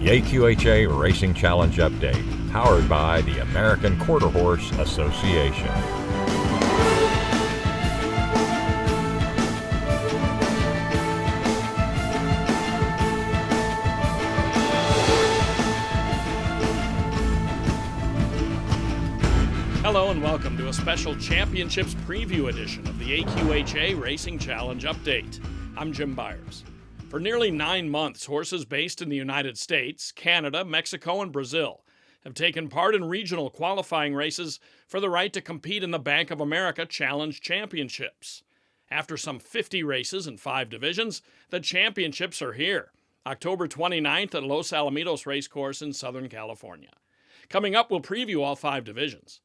The AQHA Racing Challenge Update, powered by the American Quarter Horse Association. Hello and welcome to a special Championships preview edition of the AQHA Racing Challenge Update. I'm Jim Byers. For nearly 9 months, horses based in the United States, Canada, Mexico, and Brazil have taken part in regional qualifying races for the right to compete in the Bank of America Challenge Championships. After some 50 races in 5 divisions, the championships are here, October 29th at Los Alamitos Racecourse in Southern California. Coming up, we'll preview all 5 divisions.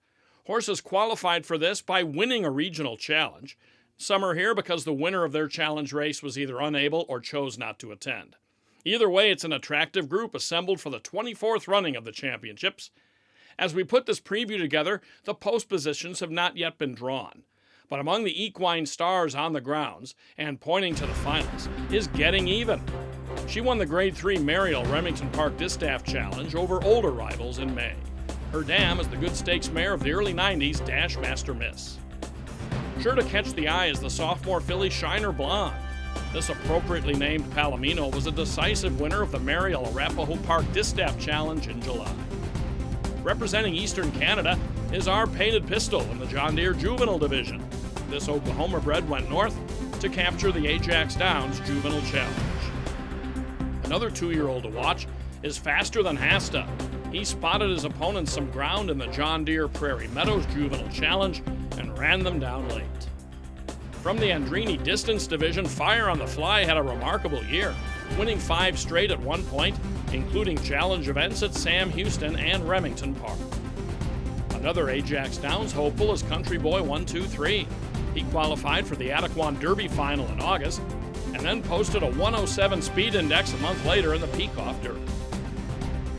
Horses qualified for this by winning a regional challenge. Some are here because the winner of their challenge race was either unable or chose not to attend. Either way, it's an attractive group assembled for the 24th running of the championships. As we put this preview together, the post positions have not yet been drawn. But among the equine stars on the grounds, and pointing to the finals, is Getting Even. She won the Grade 3 MERIAL Remington Park DISTAFF Challenge over older rivals in May. Her dam is the good stakes mare of the early 90s, Dash Master Miss. Sure to catch the eye is the sophomore filly Shiner Blonde. This appropriately named Palomino was a decisive winner of the MERIAL Arapahoe Park DISTAFF Challenge in July. Representing Eastern Canada is our Painted Pistol in the John Deere Juvenile Division. This Oklahoma bred went north to capture the AJAX Downs Juvenile Challenge. Another 2-year-old to watch is Faster Than Hasta. He spotted his opponents some ground in the John Deere Prairie Meadows Juvenile Challenge and ran them down late. From the ANDREINI Distance Division, Fire on the Fly had a remarkable year, winning 5 straight at one point, including challenge events at Sam Houston and Remington Park. Another AJAX Downs hopeful is Country Boy 123. He qualified for the ADEQUAN Derby final in August, and then posted a 107 speed index a month later in the Peacock Derby.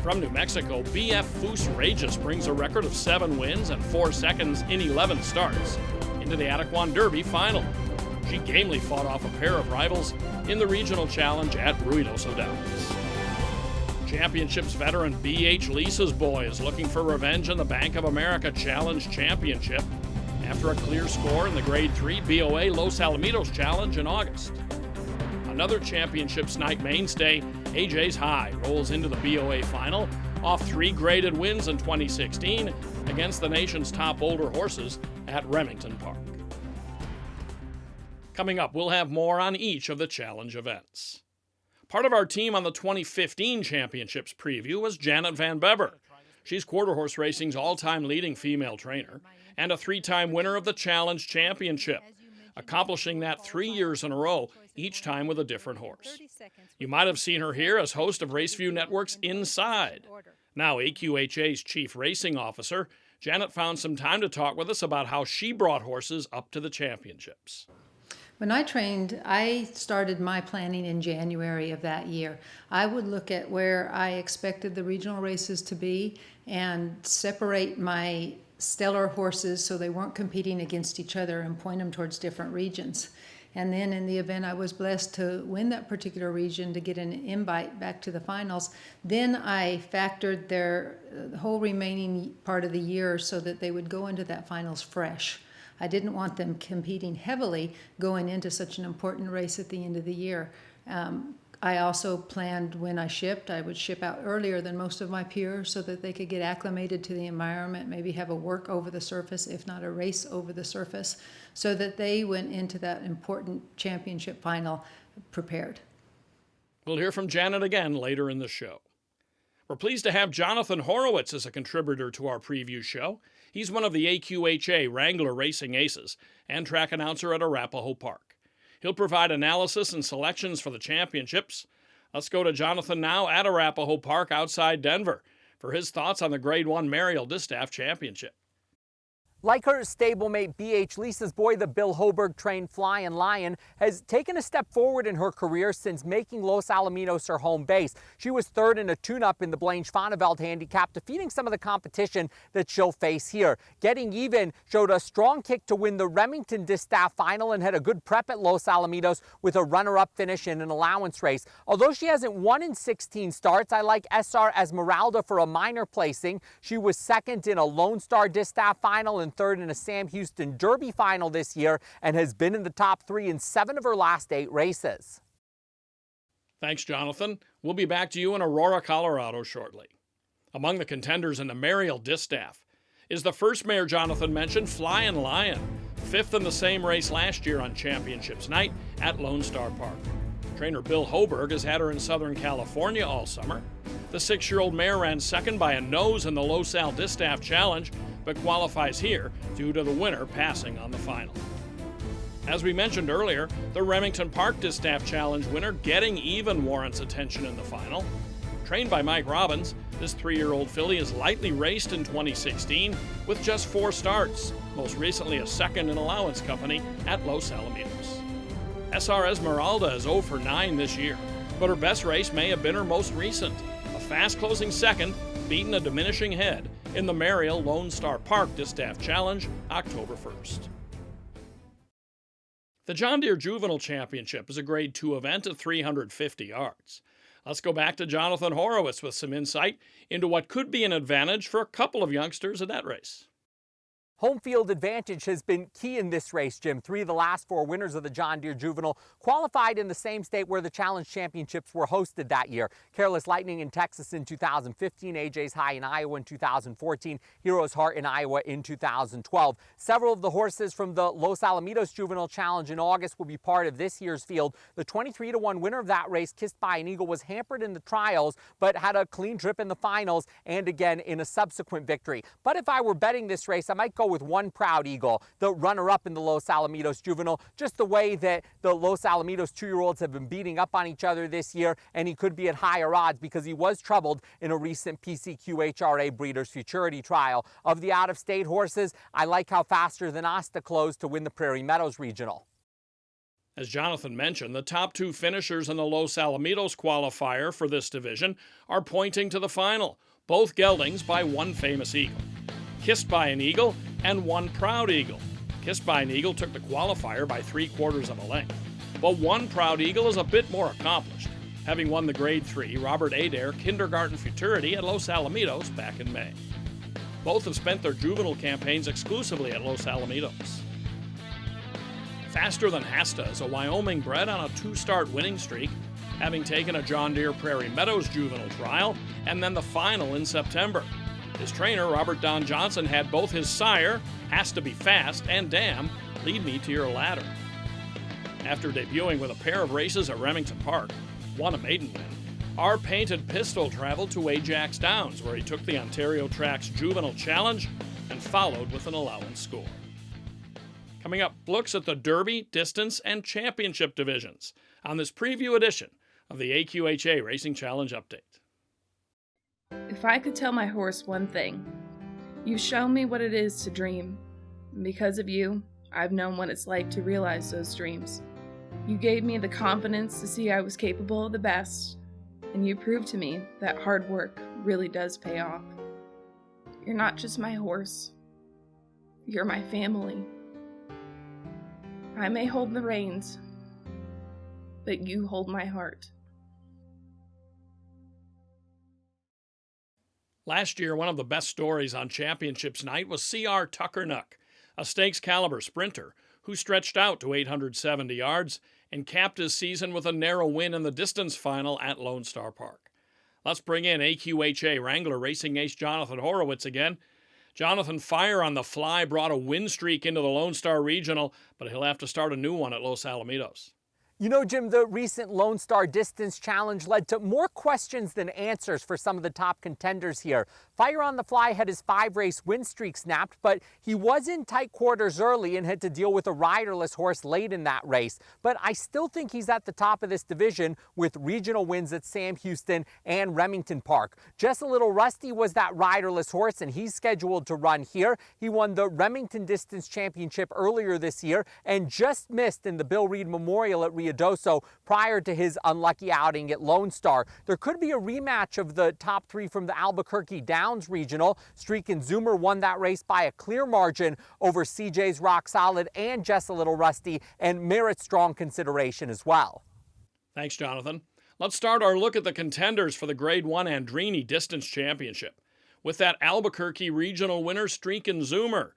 From New Mexico, BF Foos Rageous brings a record of 7 wins and 4 seconds in 11 starts into the ADEQUAN Derby final. She gamely fought off a pair of rivals in the regional challenge at Ruidoso Downs. Championships veteran B.H. Lisa's Boy is looking for revenge in the Bank of America Challenge Championship after a clear score in the Grade 3 BOA Los Alamitos Challenge in August. Another championships night mainstay, AJ's High, rolls into the BOA final off 3 graded wins in 2016 against the nation's top older horses at Remington Park. Coming up, we'll have more on each of the challenge events. Part of our team on the 2015 championships preview was Janet Van Bever. She's quarter horse racing's all-time leading female trainer and a 3-time winner of the Challenge Championship, accomplishing that 3 years in a row, each time with a different horse. You might have seen her here as host of Raceview Network's Inside. Now AQHA's Chief Racing Officer, Janet found some time to talk with us about how she brought horses up to the championships. When I trained, I started my planning in January of that year. I would look at where I expected the regional races to be and separate my stellar horses so they weren't competing against each other and point them towards different regions. And then in the event I was blessed to win that particular region to get an invite back to the finals, then I factored their whole remaining part of the year so that they would go into that finals fresh. I didn't want them competing heavily going into such an important race at the end of the year. I also planned when I shipped, I would ship out earlier than most of my peers so that they could get acclimated to the environment, maybe have a work over the surface, if not a race over the surface, so that they went into that important championship final prepared. We'll hear from Janet again later in the show. We're pleased to have Jonathan Horowitz as a contributor to our preview show. He's one of the AQHA Wrangler Racing Aces and track announcer at Arapahoe Park. He'll provide analysis and selections for the championships. Let's go to Jonathan now at Arapahoe Park outside Denver for his thoughts on the Grade 1 MERIAL DISTAFF Championship. Like her stablemate BH, Lisa's boy, the Bill Hoberg-trained Flying Lion, has taken a step forward in her career since making Los Alamitos her home base. She was third in a tune-up in the Blaine Schwaneveld handicap, defeating some of the competition that she'll face here. Getting Even showed a strong kick to win the Remington DISTAFF final and had a good prep at Los Alamitos with a runner-up finish in an allowance race. Although she hasn't won in 16 starts, I like SR Esmeralda for a minor placing. She was second in a Lone Star DISTAFF final and third in a Sam Houston Derby final this year and has been in the top 3 in 7 of her last 8 races. Thanks, Jonathan. We'll be back to you in Aurora, Colorado shortly. Among the contenders in the MERIAL DISTAFF is the first mare Jonathan mentioned, Flying Lion, 5th in the same race last year on Championships Night at Lone Star Park. Trainer Bill Hoberg has had her in Southern California all summer. The 6-year-old mare ran second by a nose in the Los Al DISTAFF Challenge, but qualifies here due to the winner passing on the final. As we mentioned earlier, the Remington Park DISTAFF Challenge winner Getting Even warrants attention in the final. Trained by Mike Robbins, this 3-year-old filly is lightly raced in 2016 with just 4 starts, most recently a second in allowance company at Los Alamitos. SR Esmeralda is 0 for 9 this year, but her best race may have been her most recent, a fast-closing second, beating a diminishing head in the MERIAL Lone Star Park DISTAFF Challenge, October 1st. The John Deere Juvenile Championship is a Grade 2 event at 350 yards. Let's go back to Jonathan Horowitz with some insight into what could be an advantage for a couple of youngsters in that race. Home field advantage has been key in this race, Jim. 3 of the last 4 winners of the John Deere Juvenile qualified in the same state where the Challenge Championships were hosted that year. Careless Lightning in Texas in 2015, AJ's High in Iowa in 2014, Hero's Heart in Iowa in 2012. Several of the horses from the Los Alamitos Juvenile Challenge in August will be part of this year's field. The 23-1 winner of that race, Kissed by an Eagle, was hampered in the trials, but had a clean trip in the finals and again in a subsequent victory. But if I were betting this race, I might go with One Proud Eagle, the runner-up in the Los Alamitos Juvenile, just the way that the Los Alamitos 2-year-olds have been beating up on each other this year, and he could be at higher odds because he was troubled in a recent PCQHRA Breeders' Futurity trial. Of the out-of-state horses, I like how Faster Than Asta closed to win the Prairie Meadows Regional. As Jonathan mentioned, the top 2 finishers in the Los Alamitos qualifier for this division are pointing to the final, both geldings by One Famous Eagle. Kissed by an Eagle and One Proud Eagle. Kissed by an Eagle took the qualifier by 3/4 of a length, but One Proud Eagle is a bit more accomplished, having won the Grade 3 Robert ADAIR Kindergarten Futurity at Los Alamitos back in May. Both have spent their juvenile campaigns exclusively at Los Alamitos. Faster Than Asta is a Wyoming bred on a 2-start winning streak, having taken a John Deere Prairie Meadows juvenile trial and then the final in September. His trainer, Robert Don Johnson, had both his sire, Has to Be Fast, and Dam, Lead Me to Your Ladder. After debuting with a pair of races at Remington Park, won a maiden win, our Painted Pistol traveled to AJAX Downs, where he took the Ontario Tracks Juvenile Challenge and followed with an allowance score. Coming up, looks at the Derby, Distance, and Championship divisions on this preview edition of the AQHA Racing Challenge Update. If I could tell my horse one thing, you've shown me what it is to dream. And because of you, I've known what it's like to realize those dreams. You gave me the confidence to see I was capable of the best, and you proved to me that hard work really does pay off. You're not just my horse. You're my family. I may hold the reins, but you hold my heart. Last year, one of the best stories on Championships Night was C.R. Tuckernuck, a stakes-caliber sprinter who stretched out to 870 yards and capped his season with a narrow win in the distance final at Lone Star Park. Let's bring in AQHA Wrangler racing ace Jonathan Horowitz again. Jonathan, Fire on the Fly brought a win streak into the Lone Star Regional, but he'll have to start a new one at Los Alamitos. You know, Jim, the recent Lone Star Distance Challenge led to more questions than answers for some of the top contenders here. Fire on the Fly had his 5-race win streak snapped, but he was in tight quarters early and had to deal with a riderless horse late in that race. But I still think he's at the top of this division with regional wins at Sam Houston and Remington Park. Just a Little Rusty was that riderless horse, and he's scheduled to run here. He won the Remington Distance Championship earlier this year and just missed in the Bill Reed Memorial at Doso prior to his unlucky outing at Lone Star. There could be a rematch of the top 3 from the Albuquerque Downs Regional. Streak and Zoomer won that race by a clear margin over CJ's Rock Solid and Just a Little Rusty, and merits strong consideration as well. Thanks, Jonathan. Let's start our look at the contenders for the Grade 1 Andreini Distance Championship with that Albuquerque Regional winner, Streak and Zoomer.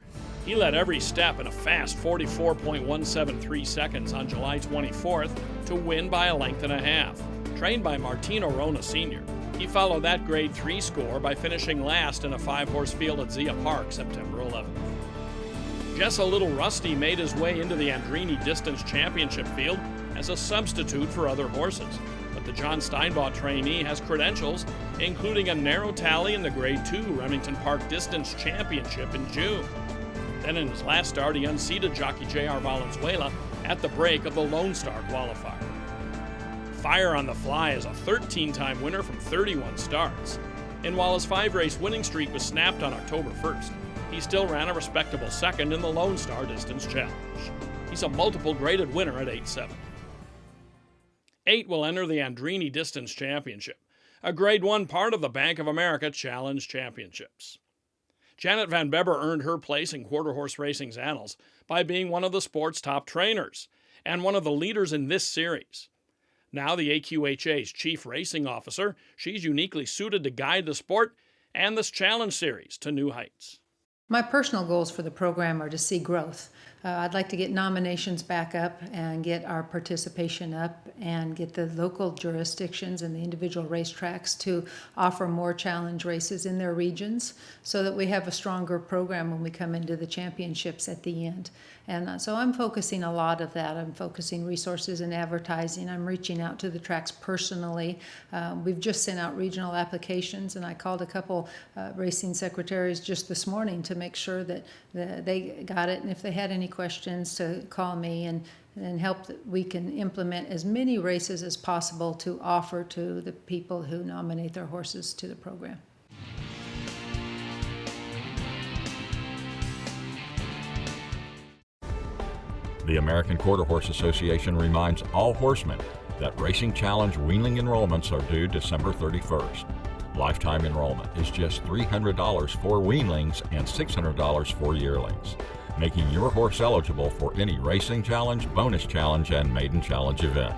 He led every step in a fast 44.173 seconds on July 24th to win by a length and a half. Trained by Martino Rona Sr., he followed that Grade 3 score by finishing last in a 5-horse field at Zia Park September 11th. Just a Little Rusty made his way into the Andreini Distance Championship field as a substitute for other horses, but the John Steinbaugh trainee has credentials, including a narrow tally in the Grade 2 Remington Park Distance Championship in June. Then in his last start, he unseated jockey J.R. Valenzuela at the break of the Lone Star qualifier. Fire on the Fly is a 13-time winner from 31 starts, and while his 5-race winning streak was snapped on October 1st, he still ran a respectable second in the Lone Star Distance Challenge. He's a multiple graded winner at 8-7. 8 will enter the Andreini Distance Championship, a Grade 1 part of the Bank of America Challenge Championships. Janet Van Beber earned her place in quarter horse racing's annals by being one of the sport's top trainers and one of the leaders in this series. Now the AQHA's chief racing officer, she's uniquely suited to guide the sport and this challenge series to new heights. My personal goals for the program are to see growth. I'd like to get nominations back up and get our participation up and get the local jurisdictions and the individual racetracks to offer more challenge races in their regions so that we have a stronger program when we come into the championships at the end. And so I'm focusing a lot of that. I'm focusing resources and advertising. I'm reaching out to the tracks personally. We've just sent out regional applications, and I called a couple racing secretaries just this morning to make sure that they got it, and if they had any questions to call me and help that we can implement as many races as possible to offer to the people who nominate their horses to the program. The American Quarter Horse Association reminds all horsemen that Racing Challenge weanling enrollments are due December 31st. Lifetime enrollment is just $300 for weanlings and $600 for yearlings, making your horse eligible for any Racing Challenge, Bonus Challenge, and Maiden Challenge event.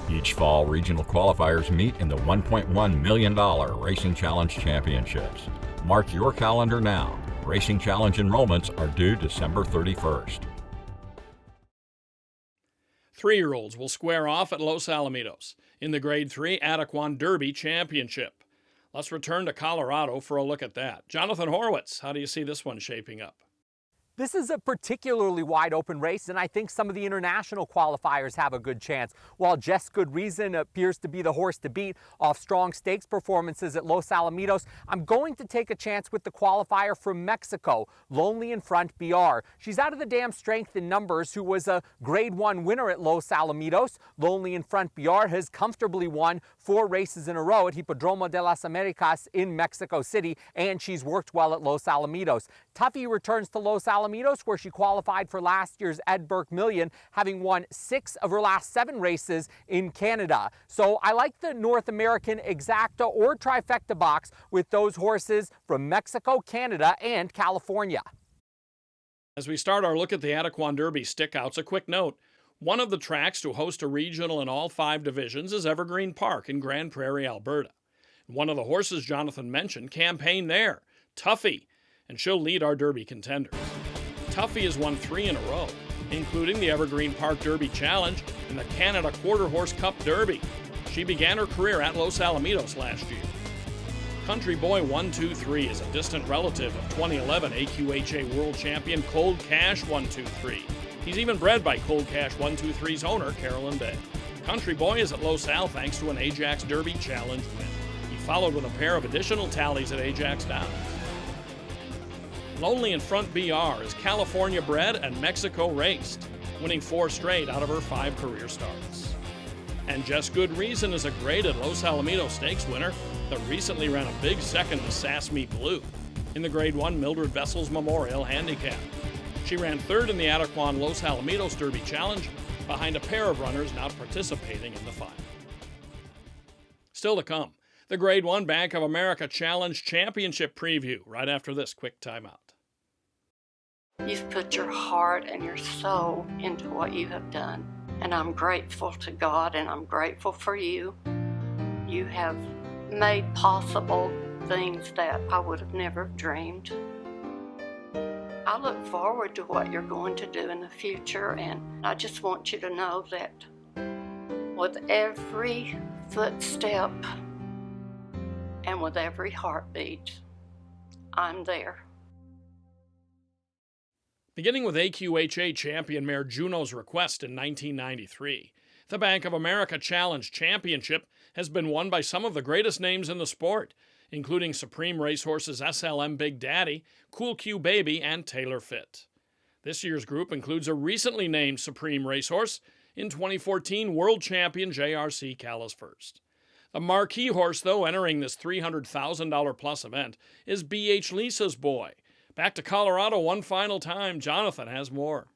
Each fall, regional qualifiers meet in the $1.1 million Racing Challenge Championships. Mark your calendar now. Racing Challenge enrollments are due December 31st. 3-year-olds will square off at Los Alamitos in the Grade 3 ADEQUAN Derby Championship. Let's return to Colorado for a look at that. Jonathan Horowitz, how do you see this one shaping up? This is a particularly wide open race, and I think some of the international qualifiers have a good chance. While Just Good Reason appears to be the horse to beat off strong stakes performances at Los Alamitos, I'm going to take a chance with the qualifier from Mexico, Lonely in Front BR. She's out of the dam Strength in Numbers, who was a Grade 1 winner at Los Alamitos. Lonely in Front BR has comfortably won 4 races in a row at Hippodromo de las Americas in Mexico City, and she's worked well at Los Alamitos. Tuffy returns to Los Alamitos, where she qualified for last year's Ed Burke Million, having won 6 of her last 7 races in Canada. So I like the North American exacta or trifecta box with those horses from Mexico, Canada, and California. As we start our look at the ADEQUAN Derby stickouts, a quick note. One of the tracks to host a regional in all 5 divisions is Evergreen Park in Grand Prairie, Alberta. One of the horses Jonathan mentioned campaigned there, Tuffy, and she'll lead our Derby contenders. Tuffy has won 3 in a row, including the Evergreen Park Derby Challenge and the Canada Quarter Horse Cup Derby. She began her career at Los Alamitos last year. Country Boy 123 is a distant relative of 2011 AQHA World Champion Cold Cash 123. He's even bred by Cold Cash 123's owner, Carolyn Bay. Country Boy is at Los Al thanks to an AJAX Derby Challenge win. He followed with a pair of additional tallies at AJAX Downs. Lonely in Front BR is California bred and Mexico raced, winning 4 straight out of her 5 career starts. And Just Good Reason is a graded Los Alamitos Stakes winner that recently ran a big second to Sass Me Blue in the Grade 1 Mildred Vessels Memorial Handicap. She ran 3rd in the ADEQUAN Los Alamitos Derby Challenge behind a pair of runners not participating in the final. Still to come, the Grade 1 Bank of America Challenge Championship preview right after this quick timeout. You've put your heart and your soul into what you have done, and I'm grateful to God and I'm grateful for you. You have made possible things that I would have never dreamed. I look forward to what you're going to do in the future, and I just want you to know that with every footstep and with every heartbeat, I'm there. Beginning with AQHA champion mare Juno's Request in 1993, the Bank of America Challenge Championship has been won by some of the greatest names in the sport, including Supreme Racehorses SLM Big Daddy, Cool Q Baby, and Taylor Fit. This year's group includes a recently named Supreme Racehorse in 2014 World Champion JRC Callis First. The marquee horse, though, entering this $300,000 plus event is BH Lisa's Boy. Back to Colorado one final time. Jonathan has more.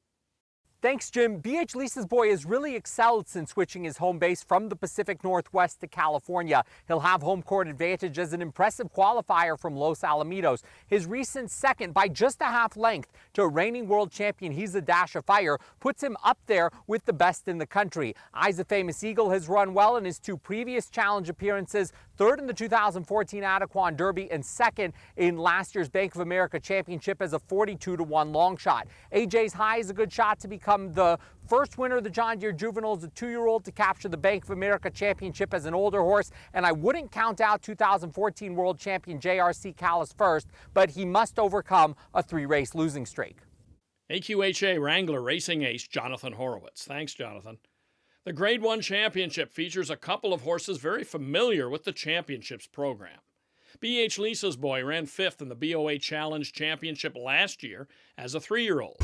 Thanks, Jim. BH Lisa's Boy has really excelled since switching his home base from the Pacific Northwest to California. He'll have home court advantage as an impressive qualifier from Los Alamitos. His recent second by just a half length to reigning world champion He's a Dash of Fire puts him up there with the best in the country. Eyes of Famous Eagle has run well in his 2 previous challenge appearances, 3rd in the 2014 ADEQUAN Derby and 2nd in last year's Bank of America Championship as a 42-1 long shot. AJ's High is a good shot to become the first winner of the John Deere Juvenile as a 2-year-old to capture the Bank of America Championship as an older horse, and I wouldn't count out 2014 world champion JRC Callis First, but he must overcome a 3-race losing streak. AQHA Wrangler Racing Ace Jonathan Horowitz. Thanks, Jonathan. The Grade 1 Championship features a couple of horses very familiar with the championships program. BH Lisa's Boy ran 5th in the BOA Challenge Championship last year as a 3-year-old.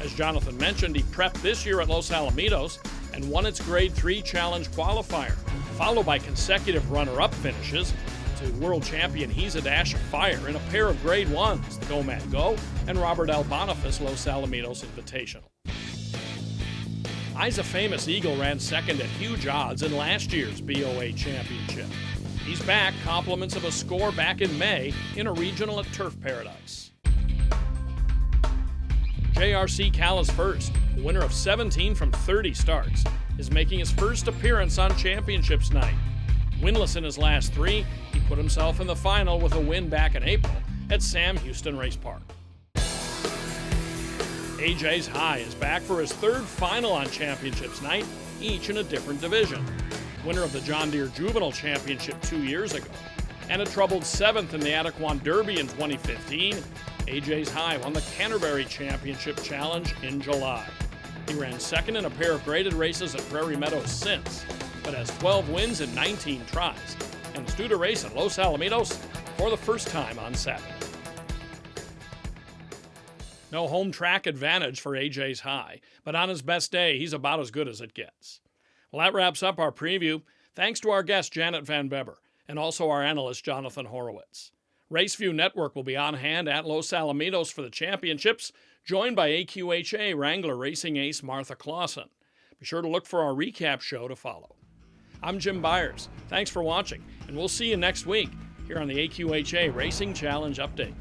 As Jonathan mentioned, he prepped this year at Los Alamitos and won its Grade 3 Challenge qualifier, followed by consecutive runner-up finishes to world champion He's a Dash of Fire in a pair of Grade 1s, the Go Man Go and Robert L. Boniface Los Alamitos Invitational. Eyes of Famous Eagle ran 2nd at huge odds in last year's BOA Championship. He's back, compliments of a score back in May in a regional at Turf Paradise. JRC Callis First, winner of 17 from 30 starts, is making his first appearance on Championships night. Winless in his last 3, he put himself in the final with a win back in April at Sam Houston Race Park. AJ's High is back for his 3rd final on Championships night, each in a different division. Winner of the John Deere Juvenile Championship 2 years ago, and a troubled 7th in the ADEQUAN Derby in 2015, AJ's High won the Canterbury Championship Challenge in July. He ran 2nd in a pair of graded races at Prairie Meadows since, but has 12 wins in 19 tries, and is due to race at Los Alamitos for the first time on Saturday. No home track advantage for AJ's High, but on his best day, he's about as good as it gets. Well, that wraps up our preview. Thanks to our guest, Janet Van Beber, and also our analyst, Jonathan Horowitz. Raceview Network will be on hand at Los Alamitos for the championships, joined by AQHA Wrangler Racing Ace Martha Clausen. Be sure to look for our recap show to follow. I'm Jim Byers. Thanks for watching, and we'll see you next week here on the AQHA Racing Challenge Update.